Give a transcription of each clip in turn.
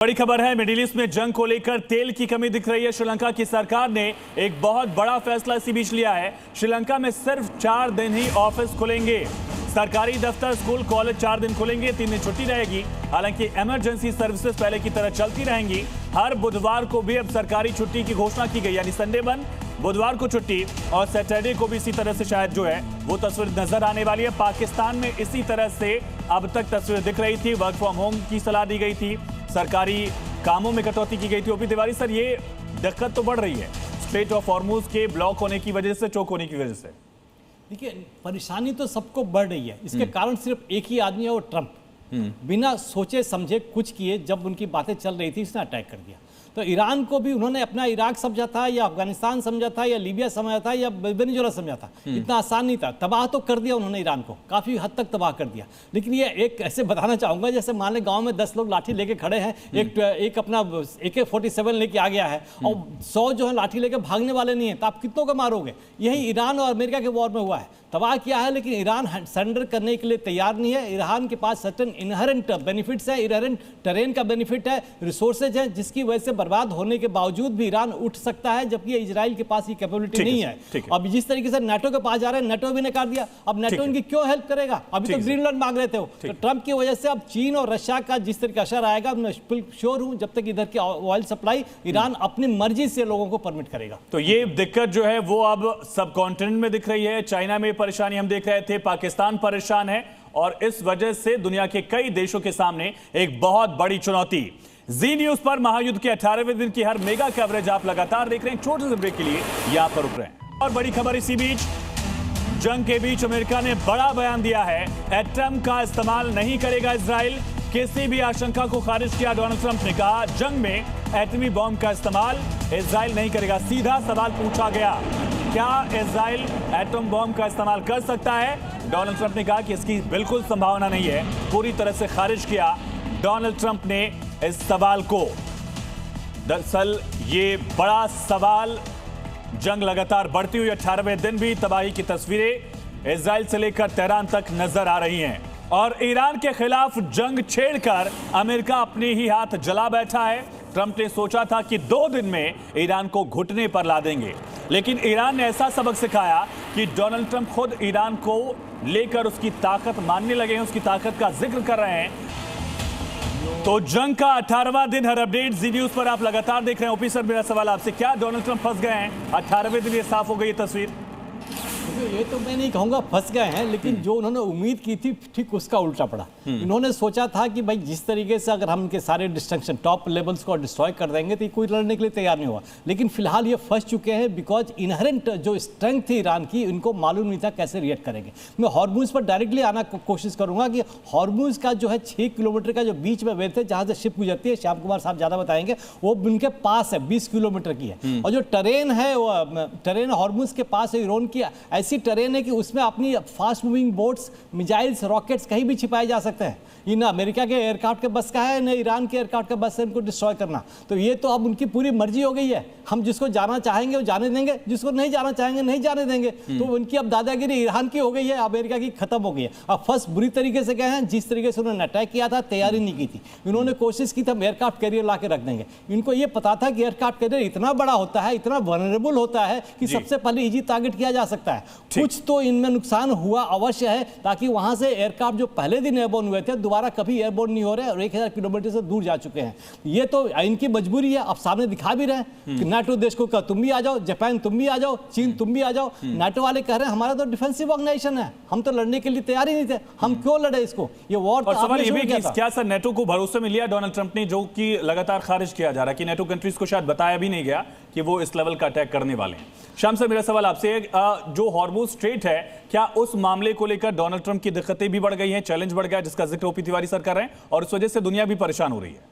बड़ी खबर है, मिडिल ईस्ट में जंग को लेकर तेल की कमी दिख रही है। श्रीलंका की सरकार ने एक बहुत बड़ा फैसला इसी बीच लिया है। श्रीलंका में सिर्फ 4 दिन ही ऑफिस खुलेंगे। सरकारी दफ्तर, स्कूल, कॉलेज 4 दिन खुलेंगे, 3 दिन छुट्टी रहेगी। हालांकि इमरजेंसी सर्विसेज पहले की तरह चलती रहेंगी। हर बुधवार को भी अब सरकारी छुट्टी की घोषणा की गई, यानी संडे बंद, बुधवार को छुट्टी और सैटरडे को भी इसी तरह से शायद जो है वो तस्वीर नजर आने वाली है। पाकिस्तान में इसी तरह से अब तक तस्वीर दिख रही थी। वर्क फ्रॉम होम की सलाह दी गई थी, सरकारी कामों में कटौती की गई थी। ओपी तिवारी सर, ये दिक्कत तो बढ़ रही है स्ट्रेट ऑफ हॉर्मुज के ब्लॉक होने की वजह से, चोक होने की वजह से। देखिए, परेशानी तो सबको बढ़ रही है। इसके कारण सिर्फ एक ही आदमी है, वो ट्रंप। बिना सोचे समझे कुछ किए, जब उनकी बातें चल रही थी इसने अटैक कर दिया। तो ईरान को भी उन्होंने अपना इराक समझा था या अफगानिस्तान समझा था या लीबिया समझा था या वेनेजुएला समझा था। इतना आसान नहीं था। तबाह तो कर दिया उन्होंने, ईरान को काफ़ी हद तक तबाह कर दिया। लेकिन ये एक ऐसे बताना चाहूँगा, जैसे मान लें गाँव में 10 लोग लाठी लेके खड़े हैं, एक अपना AK-47 लेके आ गया है और 100 जो है लाठी लेके भागने वाले नहीं है, तो आप कितनों को मारोगे? यही ईरान और अमेरिका के वॉर में हुआ है। तबाह किया है, लेकिन ईरान सरेंडर करने के लिए तैयार नहीं है। ईरान के पास सर्टेन इनहेरेंट बेनिफिट्स है, इनहेरेंट टेरेन का बेनिफिट है, रिसोर्सेज है, जिसकी वजह से बर्बाद होने के बावजूद भी ईरान उठ सकता है, जबकि इजराइल के पास ये कैपेबिलिटी नहीं है। अब जिस तरीके से नाटो के पास जा रहे हैं, नाटो भी नकार दिया। अब नाटो इनकी क्यों हेल्प करेगा? अभी तो ग्रीनलैंड मांग रहे थे वो। तो ट्रंप की वजह से अब चीन और रशिया का जिस तरह का असर आएगा, मैं श्योर हूं जब तक इधर की ऑयल सप्लाई ईरान अपनी मर्जी से लोगों को परमिट करेगा। तो ये दिक्कत जो है वो अब सब कॉन्टिनेंट में दिख रही है। चाइना में परेशानी हम देख रहे थे, पाकिस्तान परेशान है और इस वजह से दुनिया के कई देशों के सामने एक बहुत बड़ी चुनौती। जी न्यूज पर महायुद्ध के 18वें दिन की हर मेगा कवरेज आप लगातार देख रहे हैं। छोटे से ब्रेक के लिए यहां पर रुक रहे हैं। और बड़ी खबर इसी बीच, जंग के बीच अमेरिका ने बड़ा बयान दिया है। एटम का इस्तेमाल नहीं करेगा इजराइल। किसी भी आशंका को खारिज किया डोनाल्ड ट्रंप ने कहा, जंग में एटमी बॉम्ब का इस्तेमाल इजराइल नहीं करेगा। सीधा सवाल पूछा गया, क्या इजराइल एटम बॉम्ब का इस्तेमाल कर सकता है? डोनाल्ड ट्रंप ने कहा कि इसकी बिल्कुल संभावना नहीं है। पूरी तरह से खारिज किया डोनाल्ड ट्रंप ने इस सवाल को। दरअसल ये बड़ा सवाल, जंग लगातार बढ़ती हुई 18वें दिन भी तबाही की तस्वीरें इजराइल से लेकर तेहरान तक नजर आ रही हैं। और ईरान के खिलाफ जंग छेड़कर अमेरिका अपने ही हाथ जला बैठा है। ट्रंप ने सोचा था कि 2 दिन में ईरान को घुटने पर ला देंगे, लेकिन ईरान ने ऐसा सबक सिखाया कि डोनाल्ड ट्रंप खुद ईरान को लेकर उसकी ताकत मानने लगे हैं, उसकी ताकत का जिक्र कर रहे हैं। तो जंग का 18वां दिन, हर अपडेट जी न्यूज पर आप लगातार देख रहे हैं। ओपी सर, मेरा सवाल आपसे, क्या डोनाल्ड ट्रंप फंस गए हैं? 18वें दिन ये साफ हो गई तस्वीर। ये तो मैं नहीं कहूँगा फंस गए हैं, लेकिन जो उन्होंने उम्मीद की थी ठीक उसका उल्टा पड़ा। इन्होंने सोचा था कि भाई जिस तरीके से अगर हम इनके सारे डिस्ट्रक्शन टॉप लेवल्स को डिस्ट्रॉय कर देंगे तो कोई लड़ने के लिए तैयार नहीं हुआ। लेकिन फिलहाल ये फंस चुके हैं, बिकॉज इनहेरेंट जो स्ट्रेंथ थी ईरान की, इनको मालूम नहीं था कैसे रिएक्ट करेंगे। मैं हॉर्मुज पर डायरेक्टली आना कोशिश करूंगा कि हॉर्मुज का जो है 6 किलोमीटर का जो बीच में वेथ है जहाँ से शिप गुजरती है, श्याम कुमार साहब ज़्यादा बताएंगे, वो उनके पास है, 20 किलोमीटर की है। और जो टरेन है वो टरेन हॉर्मुज के पास है। ईरान की ऐसी टरेन है कि उसमें अपनी fast moving boats, missiles, rockets कहीं भी छिपाए जा सकते हैं। ये ना अमेरिका के एयरक्राफ्ट के बस का है, न ईरान के एयरक्राफ्ट का बस है इनको डिस्ट्रॉय करना। तो ये तो अब उनकी पूरी मर्जी हो गई है। हम जिसको जाना चाहेंगे वो जाने देंगे, जिसको नहीं जाना चाहेंगे नहीं जाने देंगे। तो उनकी अब दादागिरी ईरान की हो गई है, अमेरिका की खत्म हो गई है। अब फर्स्ट बुरी तरीके से गए हैं। जिस तरीके से उन्होंने अटैक किया था, तैयारी नहीं की थी। इन्होंने कोशिश की था हम एयरक्राफ्ट कैरियर ला के रख देंगे। इनको ये पता था कि एयरक्राफ्ट कैरियर इतना बड़ा होता है, इतना वनरेबल होता है कि सबसे पहले इजी टारगेट किया जा सकता है। कुछ तो इनमें नुकसान हुआ अवश्य है, ताकि वहां से एयरक्राफ्ट जो पहले दिन एयरबोर्न हुए थे दोबारा कभी एयरबोर्न नहीं हो रहे और 1000 किलोमीटर से दूर जा चुके हैं। ये तो इनकी मजबूरी है। अब सामने दिखा भी रहे हैं कि नाटो देश को कहा तुम भी आ जाओ, जापान तुम भी आ जाओ, चीन तुम भी आ जाओ। नाटो वाले कह रहे हैं हमारा तो डिफेंसिव ऑर्गेनाइजेशन है, हम तो लड़ने के लिए तैयार ही नहीं थे, हम क्यों लड़े इसको? ये वॉर। और सवाल ये भी कि क्या सर नेटो को भरोसे में लिया डोनाल्ड ट्रंप ने, जो कि लगातार खारिज किया जा रहा है कि नेटो कंट्रीज को शायद बताया भी नहीं गया कि वो इस लेवल का अटैक करने वाले हैं। शाम से मेरा सवाल आपसे, जो हॉर्मुज स्ट्रेट है, क्या उस मामले को लेकर डोनाल्ड ट्रंप की दिक्कतें भी बढ़ गई हैं, चैलेंज बढ़ गया, जिसका जिक्र ओपी तिवारी सर कर रहे हैं, और इस वजह से दुनिया भी परेशान हो रही है?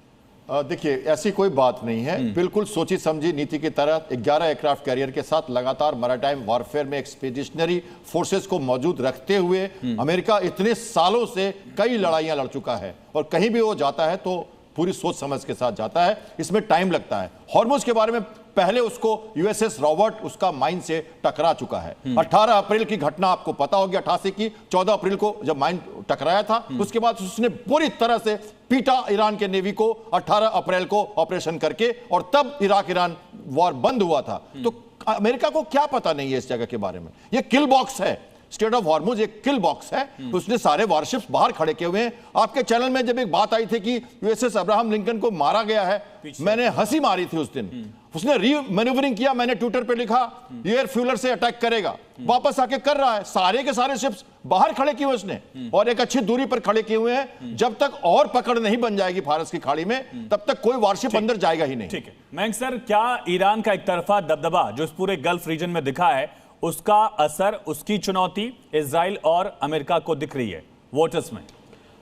देखिए, ऐसी कोई बात नहीं है। बिल्कुल सोची समझी नीति की तरह 11 एयरक्राफ्ट कैरियर के साथ लगातार मैरीटाइम वॉरफेयर में एक्सपीडिशनरी फोर्सेस को मौजूद रखते हुए अमेरिका इतने सालों से कई लड़ाइयां लड़ चुका है और कहीं भी वो जाता है तो पूरी सोच समझ के साथ जाता है, इसमें टाइम लगता है। हॉर्मुज के बारे में पहले उसको यूएसएस रॉबर्ट उसका माइन से टकरा चुका है। 18 अप्रैल की घटना आपको पता होगी, 88 की 14 अप्रैल को जब माइन टकराया था, उसके बाद उसने पूरी तरह से पीटा ईरान के नेवी को 18 अप्रैल को ऑपरेशन करके, और तब इराक ईरान वॉर बंद हुआ था। तो अमेरिका को क्या पता नहीं है इस जगह के बारे में? ये किल बॉक्स है, स्टेट ऑफ हॉर्मुज एक किल बॉक्स है। उसने सारे वारशिप्स बाहर खड़े किए हुए हैं। आपके चैनल में जब एक बात आई थी कि यूएसएस अब्राहम लिंकन को मारा गया है, मैंने हंसी मारी थी उस दिन। उसने रीमैन्यूवरिंग किया, मैंने ट्विटर पे लिखा एयर फ्यूलर से अटैक करेगा, वापस आके कर रहा है। सारे के सारे शिप्स बाहर खड़े किए हुए उसने, और एक अच्छी दूरी पर खड़े किए हुए हैं। जब तक और पकड़ नहीं बन जाएगी फारस की खाड़ी में, तब तक कोई वारशिप अंदर जाएगा ही नहीं। ठीक है मयंक सर, क्या ईरान का एक तरफा दबदबा जो इस पूरे गल्फ रीजन में दिखा है, उसका असर, उसकी चुनौती इजराइल और अमेरिका को दिख रही है वोटर्स में?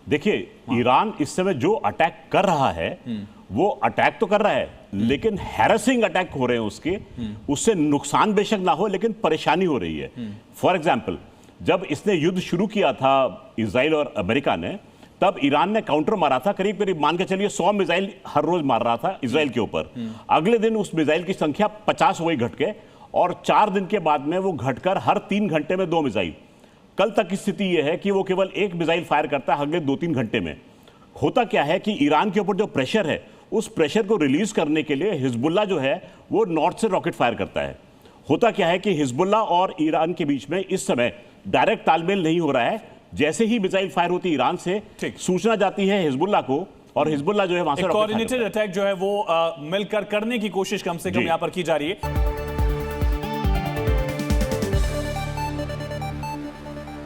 देखिए, ईरान इस समय जो अटैक कर रहा है वो अटैक तो कर रहा है, लेकिन हैरेसिंग अटैक हो रहे हैं उसके। उससे नुकसान बेशक ना हो, लेकिन परेशानी हो रही है। फॉर एग्जाम्पल, जब इसने युद्ध शुरू किया था इजराइल और अमेरिका ने, तब ईरान ने काउंटर मारा था, करीब करीब मान के चलिए 100 मिसाइल हर रोज मार रहा था इजराइल के ऊपर। अगले दिन उस मिसाइल की संख्या 50 हो गई घट के, और 4 दिन के बाद में वो घटकर हर 3 घंटे में 2 मिसाइल। कल तक की स्थिति यह है कि वो केवल 1 मिसाइल फायर करता है अगले 2-3 घंटे में। होता क्या है कि ईरान के ऊपर जो प्रेशर है, उस प्रेशर को रिलीज करने के लिए हिजबुल्ला जो है वो नॉर्थ से रॉकेट फायर करता है। होता क्या है कि हिजबुल्ला और ईरान के बीच में इस समय डायरेक्ट तालमेल नहीं हो रहा है। जैसे ही मिसाइल फायर होती है ईरान से, सूचना जाती है हिजबुल्ला को, और हिजबुल्ला जो है वहां से कोऑर्डिनेटेड अटैक जो है वो मिलकर करने की कोशिश कम से कम यहां पर की जा रही है।